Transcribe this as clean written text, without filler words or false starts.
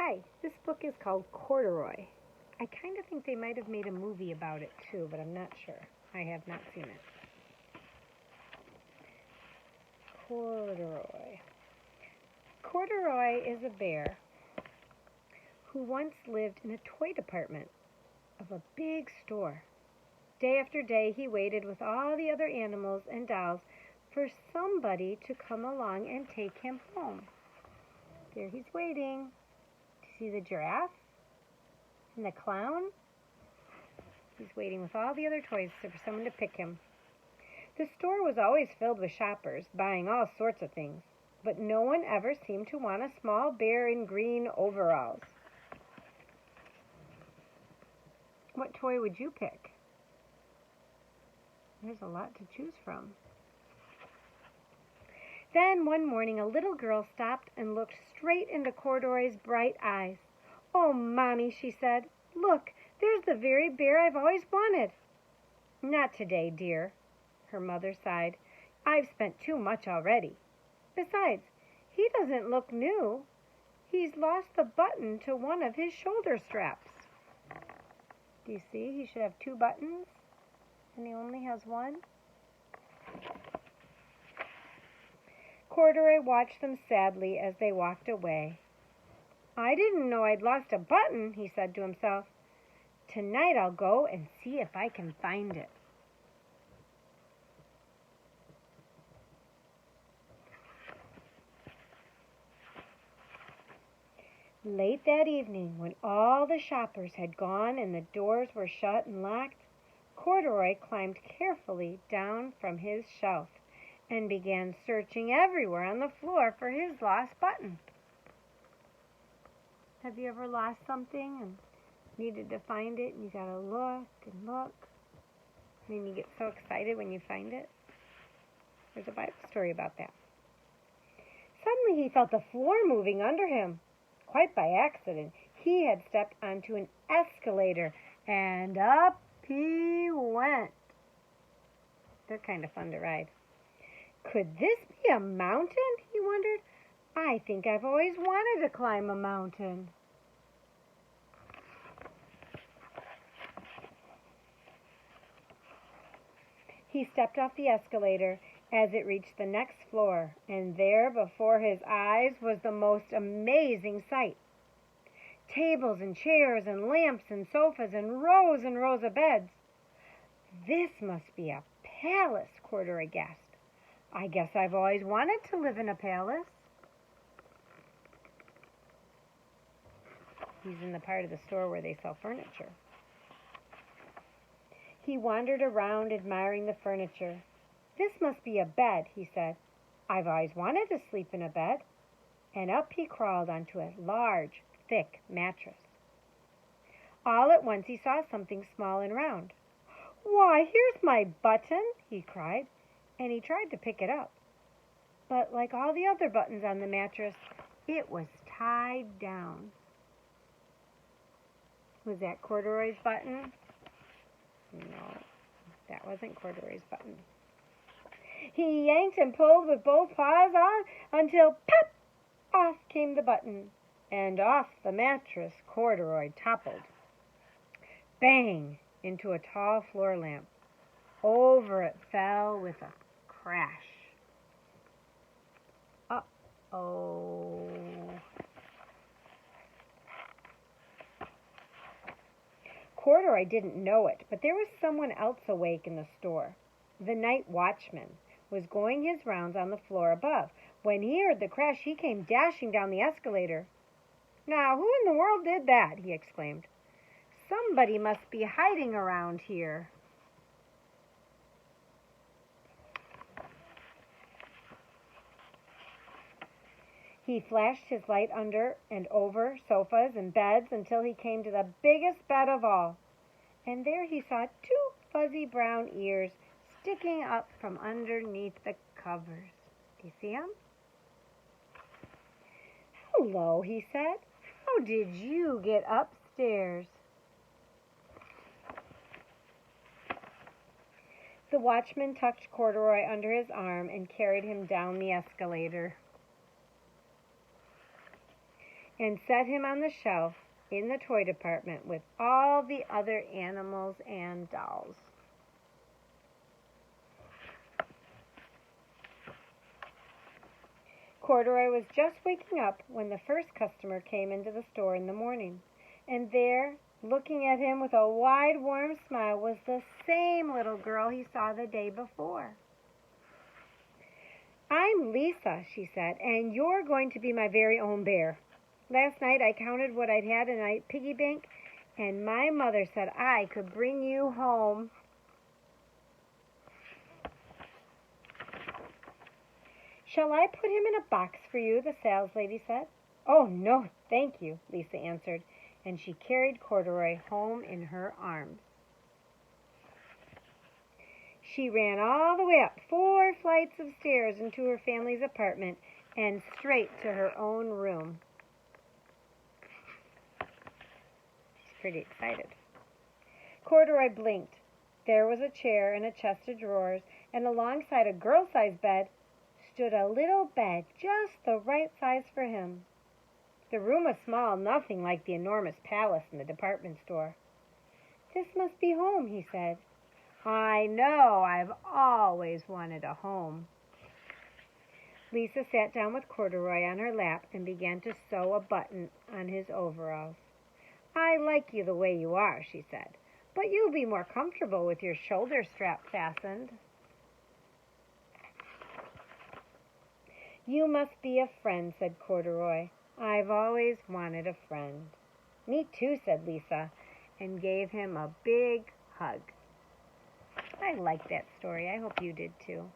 Hi, this book is called Corduroy. I kind of think they might have made a movie about it too, but I'm not sure. I have not seen it. Corduroy. Corduroy is a bear who once lived in a toy department of a big store. Day after day, he waited with all the other animals and dolls for somebody to come along and take him home. There he's waiting. Do you see the giraffe and the clown? He's waiting with all the other toys for someone to pick him. The store was always filled with shoppers, buying all sorts of things, but no one ever seemed to want a small bear in green overalls. What toy would you pick? There's a lot to choose from. Then one morning a little girl stopped and looked straight into Corduroy's bright eyes. "Oh, Mommy," she said, "look, there's the very bear I've always wanted." "Not today, dear," her mother sighed. "I've spent too much already. Besides, he doesn't look new. He's lost the button to one of his shoulder straps. Do you see? He should have 2 buttons, and he only has 1. Corduroy watched them sadly as they walked away. "I didn't know I'd lost a button," he said to himself. "Tonight I'll go and see if I can find it." Late that evening, when all the shoppers had gone and the doors were shut and locked, Corduroy climbed carefully down from his shelf and began searching everywhere on the floor for his lost button. Have you ever lost something and needed to find it, and you gotta look and look, and then you get so excited when you find it? There's a Bible story about that. Suddenly he felt the floor moving under him. Quite by accident, he had stepped onto an escalator, and up he went. They're kind of fun to ride. Could this be a mountain? He wondered. I think I've always wanted to climb a mountain. He stepped off the escalator as it reached the next floor, and there before his eyes was the most amazing sight. Tables and chairs and lamps and sofas and rows of beds. "This must be a palace," Corduroy gasped. "I guess I've always wanted to live in a palace." He's in the part of the store where they sell furniture. He wandered around admiring the furniture. "This must be a bed," he said. "I've always wanted to sleep in a bed." And up he crawled onto a large, thick mattress. All at once he saw something small and round. "Why, here's my button," he cried, and he tried to pick it up. But like all the other buttons on the mattress, it was tied down. Was that Corduroy's button? No, that wasn't Corduroy's button. He yanked and pulled with both paws on until pop! Off came the button, and off the mattress Corduroy toppled. Bang! Into a tall floor lamp. Over it fell with a crash. Uh-oh. Corduroy didn't know it, but there was someone else awake in the store. The night watchman was going his rounds on the floor above. When he heard the crash, he came dashing down the escalator. "Now, who in the world did that?" he exclaimed. "Somebody must be hiding around here." He flashed his light under and over sofas and beds until he came to the biggest bed of all. And there he saw 2 fuzzy brown ears sticking up from underneath the covers. Do you see them? "Hello," he said. "How did you get upstairs?" The watchman tucked Corduroy under his arm and carried him down the escalator. and set him on the shelf in the toy department with all the other animals and dolls. Corduroy was just waking up when the first customer came into the store in the morning, and there, looking at him with a wide, warm smile, was the same little girl he saw the day before. "I'm Lisa," she said, "and you're going to be my very own bear. Last night I counted what I'd had in my piggy bank, and my mother said I could bring you home." "Shall I put him in a box for you?" the saleslady said. "Oh, no, thank you," Lisa answered, and she carried Corduroy home in her arms. She ran all the way up 4 flights of stairs into her family's apartment and straight to her own room. She's pretty excited. Corduroy blinked. There was a chair and a chest of drawers, and alongside a girl-sized bed stood a little bed just the right size for him. The room was small, nothing like the enormous palace in the department store. "This must be home," he said. "I know, I've always wanted a home." Lisa sat down with Corduroy on her lap and began to sew a button on his overalls. "I like you the way you are," she said, "but you'll be more comfortable with your shoulder strap fastened." "You must be a friend," said Corduroy. "I've always wanted a friend." "Me too," said Lisa, and gave him a big hug. I like that story. I hope you did too.